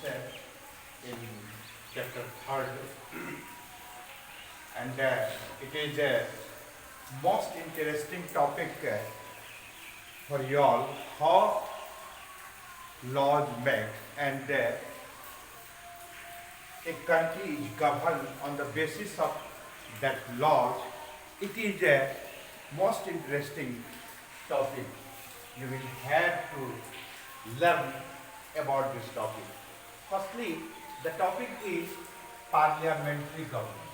in chapter 3rd, and it is a most interesting topic for you all, how laws make, and a country is governed on the basis of that laws. It is a most interesting topic. You will have to learn about this topic. Firstly, the topic is parliamentary government.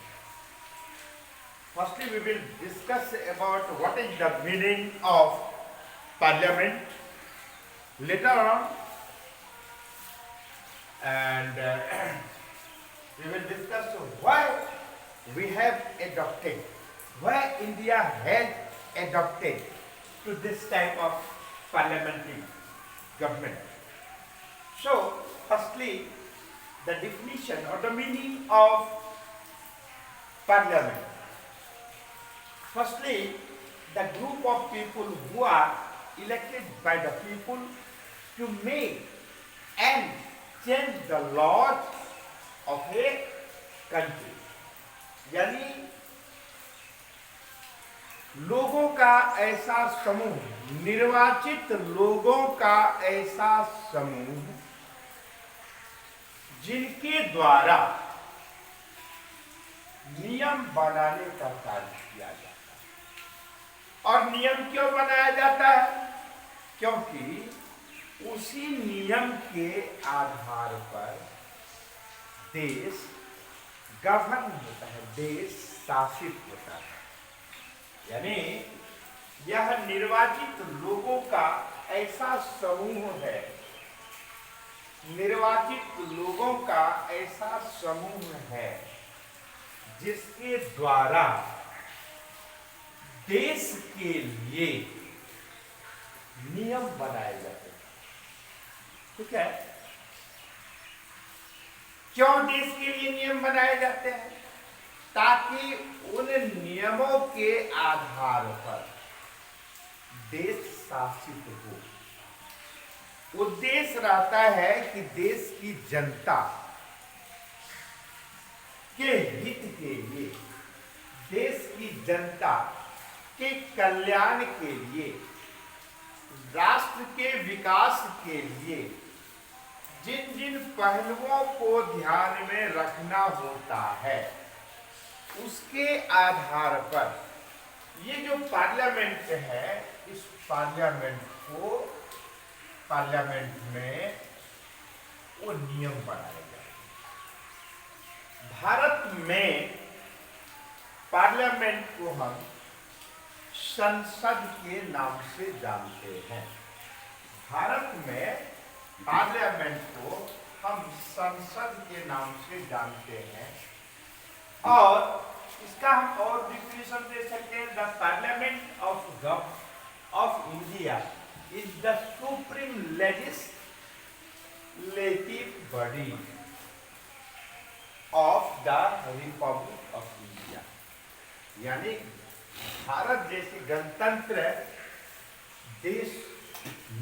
Firstly, we will discuss about what is the meaning of parliament. Later on, and we will discuss why we have adopted, why India has adopted to this type of parliamentary government. So, firstly, the definition or the meaning of parliament. Firstly, the group of people who are elected by the people to make and change the laws of a country. यानी लोगों का ऐसा समूह, निर्वाचित लोगों का ऐसा समूह जिनके द्वारा नियम बनाने का कार्य किया जाता है। और नियम क्यों बनाया जाता है? क्योंकि उसी नियम के आधार पर देश गवर्न होता है, देश शासित होता है। यानी यह निर्वाचित लोगों का ऐसा समूह है, निर्वाचित लोगों का ऐसा समूह है जिसके द्वारा देश के लिए नियम बनाए जाते हैं। ठीक है? क्यों देश के लिए नियम बनाए जाते हैं? ताकि उन नियमों के आधार पर देश शासित हो। उद्देश्य रहता है कि देश की जनता के हित के लिए, देश की जनता के कल्याण के लिए, राष्ट्र के विकास के लिए जिन जिन पहलुओं को ध्यान में रखना होता है, उसके आधार पर ये जो पार्लियामेंट है, इस पार्लियामेंट को, पार्लियामेंट में वो नियम बनाए जाते हैं। भारत में पार्लियामेंट को हम संसद के नाम से जानते हैं। भारत में पार्लियामेंट को हम संसद के नाम से जानते हैं। और इसका हम और डिफिनेशन दे सकते हैं, the parliament of India is the supreme legislative body of the Republic of India. यानी भारत जैसे गणतंत्र देश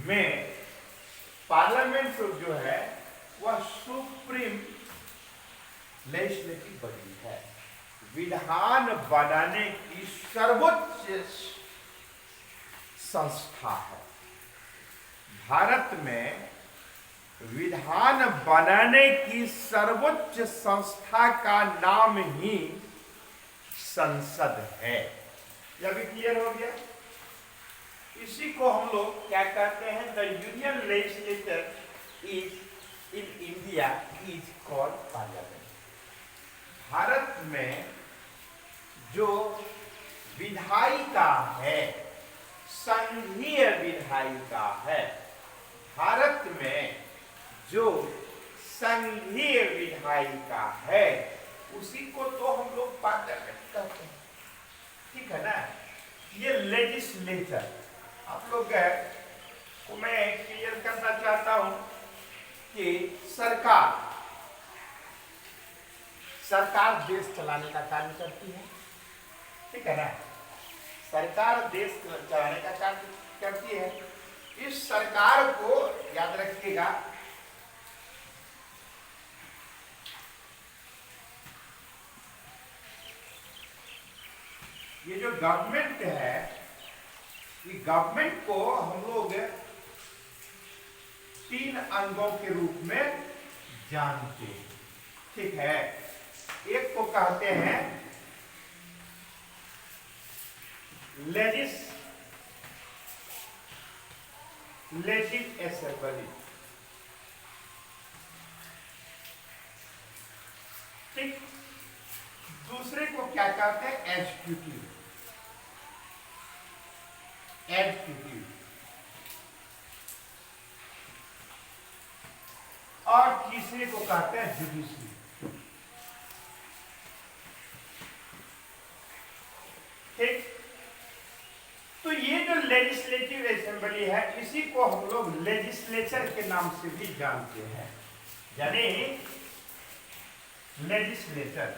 में पार्लियामेंट जो है वह सुप्रीम लेजिस्लेटिव बॉडी है, विधान बनाने की सर्वोच्च संस्था है। भारत में विधान बनाने की सर्वोच्च संस्था का नाम ही संसद है। यह भी क्लियर हो गया? इसी को हम लोग क्या कहते हैं? The union legislature is in India is called parliament. Bharat में जो विधायिका है, संघीय विधायिका है, भारत में जो संघीय विधायिका है उसी को तो हम लोग पार्लियामेंट कहते हैं। ठीक है ना? ये लेजिस्लेचर आप लोग को मैं क्लियर करना चाहता हूं कि सरकार देश चलाने का कार्य करती है। ठीक है ना? सरकार देश चलाने का कार्य करती है। इस सरकार को याद रखिएगा ये जो गवर्नमेंट है, ये गवर्नमेंट को हम लोग 3 अंगों के रूप में जानते हैं। ठीक है, एक को कहते हैं लेजिस्लेटिव असेंबली, ठीक। दूसरे को क्या कहते हैं? एग्जीक्यूटिव। और तीसरे को कहते हैं जुडिशरी। ठीक। तो ये जो लेजिस्लेटिव असेंबली है, इसी को हम लोग लेजिस्लेचर के नाम से भी जानते हैं, यानी लेजिस्लेचर।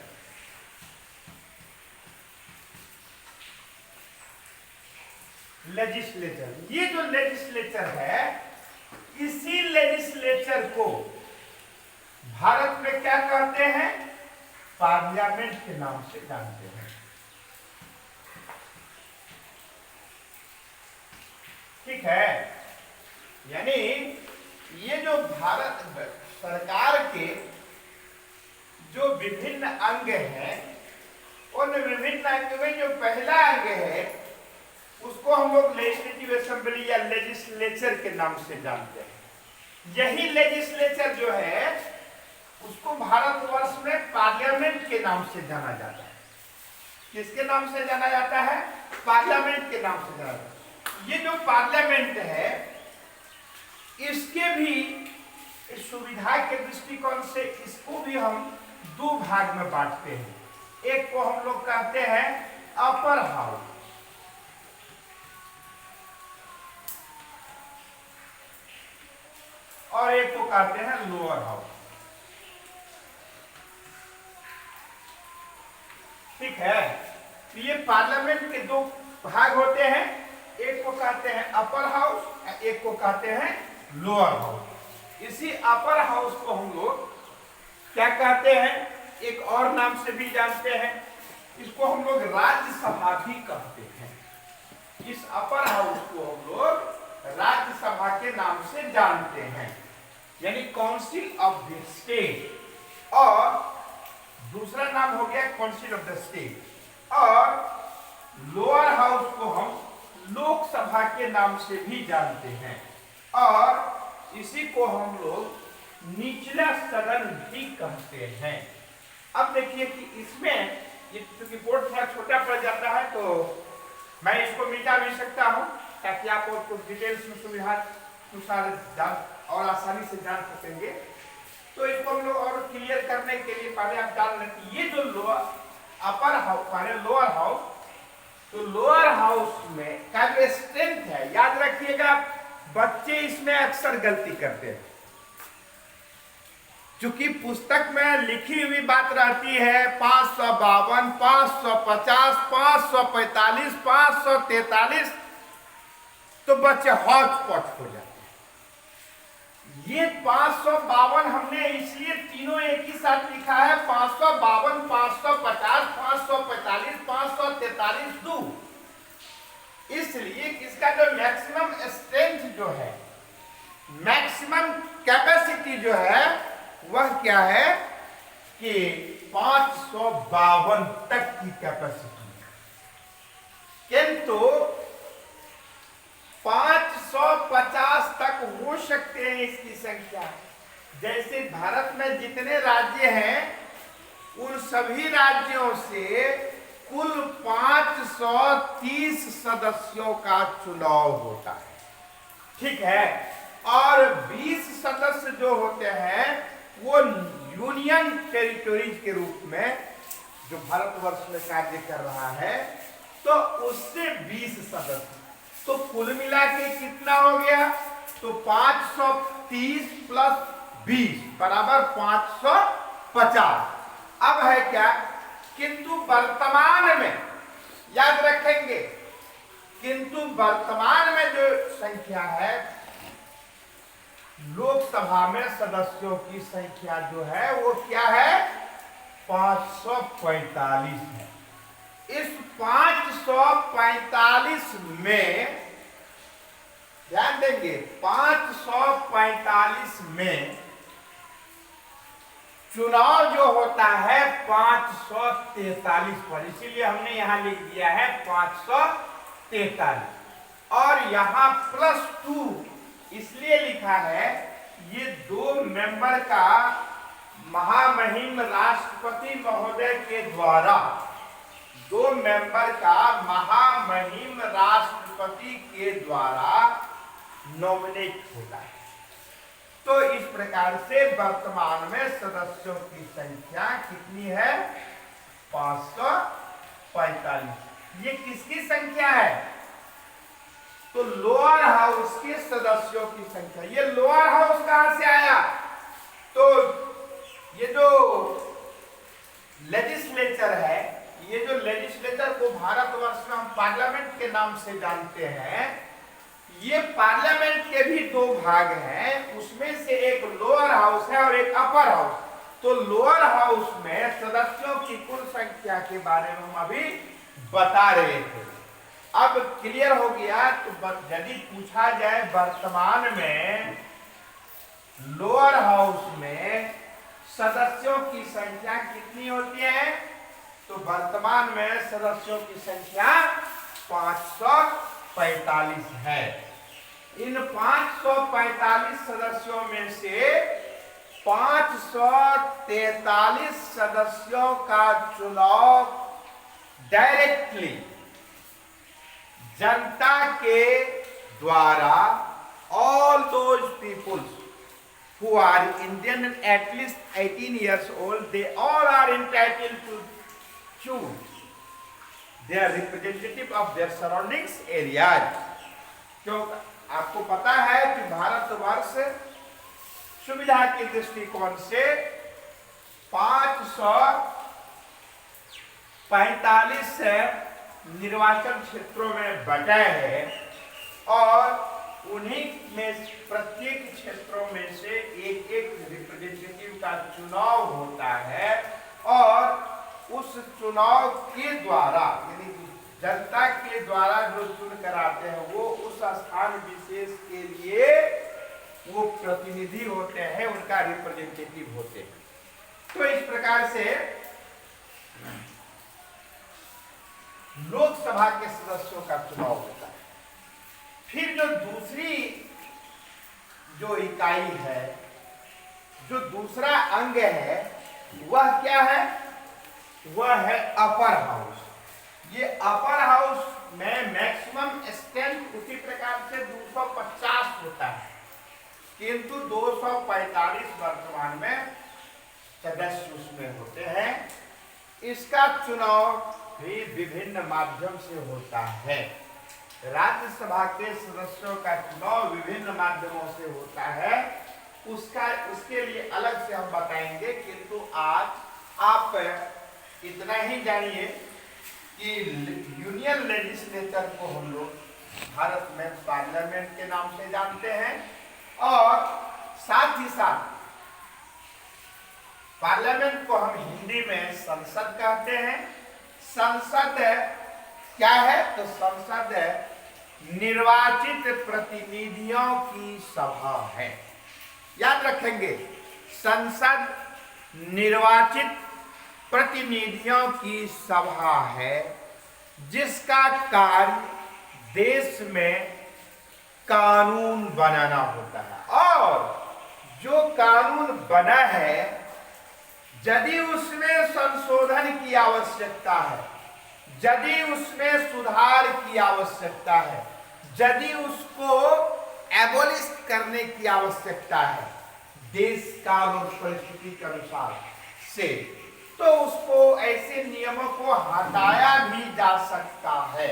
ये जो लेजिस्लेचर है, इसी लेजिस्लेचर को भारत में क्या कहते हैं? पार्लियामेंट के नाम से जानते हैं। ठीक है, यानी ये जो भारत सरकार के जो विभिन्न अंग हैं, उन विभिन्न अंग में जो पहला अंग है उसको हम लोग लेजिस्लेटिव असेंबली या लेजिस्लेचर के नाम से जानते हैं। यही लेजिस्लेचर जो है उसको भारतवर्ष में पार्लियामेंट के नाम से जाना जाता है। किसके नाम से जाना जाता है? पार्लियामेंट के नाम से जाना जाता है। ये जो पार्लियामेंट है, इसके भी इस सुविधा के दृष्टिकोण से इसको भी हम 2 भाग में बांटते हैं। एक को हम लोग कहते हैं अपर हाउस, और एक को कहते हैं लोअर हाउस। ठीक है, तो ये पार्लियामेंट के 2 भाग होते हैं, एक को कहते हैं अपर हाउस, एक को कहते हैं लोअर हाउस। इसी अपर हाउस को हम लोग क्या कहते हैं? एक और नाम से भी जानते हैं, इसको हम लोग राज्यसभा भी कहते हैं। इस अपर हाउस को हम लोग राज्यसभा के नाम से जानते हैं, यानी काउंसिल ऑफ द स्टेट, और दूसरा नाम हो गया काउंसिल ऑफ द स्टेट। और लोअर हाउस को हम लोकसभा के नाम से भी जानते हैं, और इसी को हम लोग निचला सदन भी कहते हैं। अब देखिए कि इसमें क्योंकि बोर्ड थोड़ा छोटा पड़ जाता है, तो मैं इसको मिटा भी सकता हूं ताकि आप और कुछ डिटेल्स में सुविधा अनुसार जान और आसानी से जान सकेंगे। तो इसको हम लोग और क्लियर करने के लिए पहले आप जान लें कि ये जो अपर हाउस माने लोअर हाउस, तो लोअर हाउस में का जो स्ट्रेंथ है, याद रखिएगा, बच्चे इसमें अक्सर गलती करते हैं। चूंकि पुस्तक में लिखी हुई बात रहती है 552, 550, 545, 543, तो बच्चे हौच पौच हो जाते हैं। ये 552 हमने इसलिए तीनों एक ही साथ लिखा है, 552, 550, 545, 543 2, इसलिए इसका जो मैक्सिमम स्ट्रेंथ जो है, मैक्सिमम कैपेसिटी जो है, वह क्या है कि 552 तक की कैपेसिटी है। किंतु 550 तक हो सकते हैं इसकी संख्या। जैसे भारत में जितने राज्य हैं, उन सभी राज्यों से कुल 530 सदस्यों का चुनाव होता है। ठीक है, और 20 सदस्य जो होते हैं वो यूनियन टेरिटोरीज के रूप में जो भारतवर्ष में कार्य कर रहा है, तो उससे 20 सदस्य, तो कुल मिला के कितना हो गया? तो 530 प्लस 20 बराबर 550। अब है क्या? किंतु वर्तमान में, याद रखेंगे, किंतु वर्तमान में जो संख्या है, लोकसभा में सदस्यों की संख्या जो है वो क्या है? 545 है। इस 545 में ध्यान देंगे, 545 में चुनाव जो होता है 543 पर, इसीलिए हमने यहां लिख दिया है 543 और यहां +2 इसलिए लिखा है, ये 2 मेंबर का महामहिम राष्ट्रपति महोदय के द्वारा, 2 मेंबर का महामहिम राष्ट्रपति के द्वारा नॉमिनेट होता है। तो इस प्रकार से वर्तमान में सदस्यों की संख्या कितनी है? 545। ये किसकी संख्या है? तो लोअर हाउस के सदस्यों की संख्या। ये लोअर हाउस कहां से आया? तो ये जो लेजिस्लेचर है, ये जो लेजिस्लेचर को भारतवर्ष में हम पार्लियामेंट के नाम से जानते हैं, ये पार्लियामेंट के भी 2 भाग हैं, उसमें से एक लोअर हाउस है और एक अपर हाउस। तो लोअर हाउस में सदस्यों की कुल संख्या के बारे में हम अभी बता रहे थे। अब क्लियर हो गया। तो यदि पूछा जाए वर्तमान में लोअर हाउस में सदस्यों की संख्या कितनी होती है, तो वर्तमान में सदस्यों की संख्या 545 है। इन 545 सदस्यों में से 543 सदस्यों का चुनाव डायरेक्टली जनता के द्वारा, all those peoples who are Indian and at least 18 years old, they all are entitled to choose their representative of their surroundings areas। क्यों? आपको पता है कि भारतवर्ष सुविधा के दृष्टिकोण से 545 निर्वाचन क्षेत्रों में बटा है और उन्हीं में प्रत्येक क्षेत्रों में से एक रिप्रेजेंटेटिव का चुनाव होता है और उस चुनाव के द्वारा, यानी जनता के द्वारा जो चुन कर आते हैं, वो उस स्थान विशेष के लिए वो प्रतिनिधि होते हैं, उनका रिप्रेजेंटेटिव होते हैं। तो इस प्रकार से लोकसभा के सदस्यों का चुनाव होता है। फिर जो दूसरी जो इकाई है, जो दूसरा अंग है, वह क्या है? वह है अपर हाउस। ये अपर हाउस में मैक्सिमम स्ट्रेंथ उसी प्रकार से 250 होता है, किंतु 245 वर्तमान में सदस्य उसमें होते हैं। इसका चुनाव भी विभिन्न माध्यम से होता है। राज्यसभा के सदस्यों का चुनाव विभिन्न माध्यमों से होता है, उसके लिए अलग से हम बताएंगे, किंतु आज आप इतना ही जानिए कि यूनियन लेजिस्लेचर को हम लोग भारत में पार्लियामेंट के नाम से जानते हैं और साथ ही साथ पार्लियामेंट को हम हिंदी में संसद कहते हैं। संसद क्या है? तो संसद निर्वाचित प्रतिनिधियों की सभा है। याद रखेंगे, संसद निर्वाचित प्रतिनिधियों की सभा है जिसका कार्य देश में कानून बनाना होता है। और जो कानून बना है, यदि उसमें संशोधन की आवश्यकता है, यदि उसमें सुधार की आवश्यकता है, यदि उसको एबोलिश करने की आवश्यकता है देश काल और परिस्थिति के अनुसार से, तो उसको ऐसे नियमों को हटाया भी जा सकता है।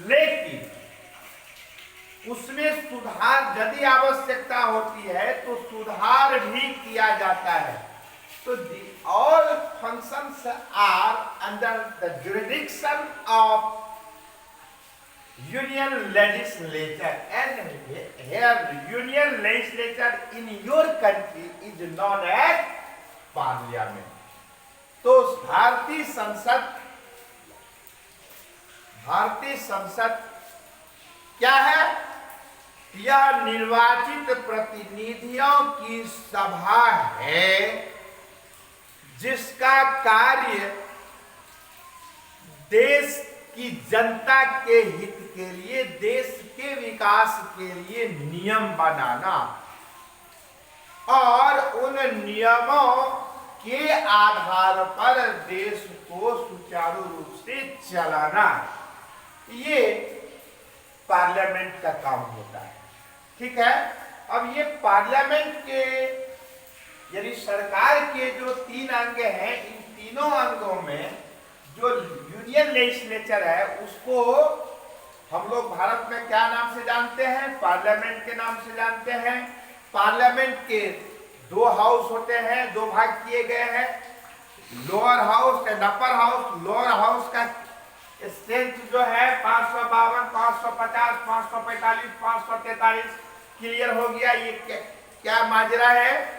लेकिन उसमें सुधार यदि आवश्यकता होती है तो सुधार भी किया जाता है। So all functions are under the jurisdiction of union legislature, and here union legislature in your country is known as parliament। तो भारतीय संसद भारतीय संसद क्या है? यह निर्वाचित प्रतिनिधियों की सभा है जिसका कार्य देश की जनता के हित के लिए, देश के विकास के लिए नियम बनाना और उन नियमों के आधार पर देश को सुचारू रूप से चलाना, ये पार्लियामेंट का काम होता है। ठीक है। अब ये पार्लियामेंट के यानी सरकार के जो 3 अंग हैं, इन तीनों अंगों में जो यूनियन लेजिस्लेचर है उसको हम लोग भारत में क्या नाम से जानते हैं? पार्लियामेंट के नाम से जानते हैं। पार्लियामेंट के 2 हाउस होते हैं, 2 भाग किए गए हैं, lower house and upper house. Lower house का स्ट्रेंथ जो है 552, 550, 545, 543 क्लियर हो गया। ये क्या माजरा है?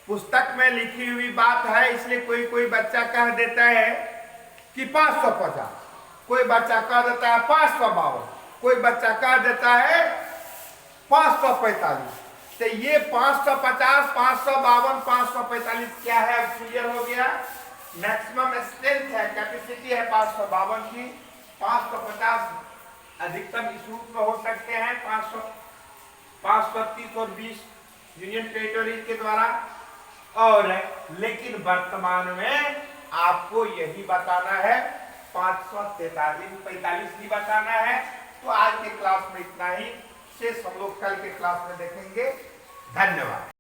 पुस्तक में लिखी हुई बात है, इसलिए कोई बच्चा कह देता है कि 550, कोई बच्चा कह देता है 552, कोई बच्चा कह देता है 545। तो ये 550, 552, 545 क्या है? अब क्लियर हो गया। मैक्सिमम स्ट्रेंथ है, कैपेसिटी है 552 की। 550 अधिकतम इस रूप में हो सकते हैं, 530 और 20 यूनियन टेरिटोरी के द्वारा। और लेकिन वर्तमान में आपको यही बताना है, 543, 45 ही बताना है। तो आज के क्लास में इतना ही, शेष हम लोग कल के क्लास में देखेंगे। धन्यवाद।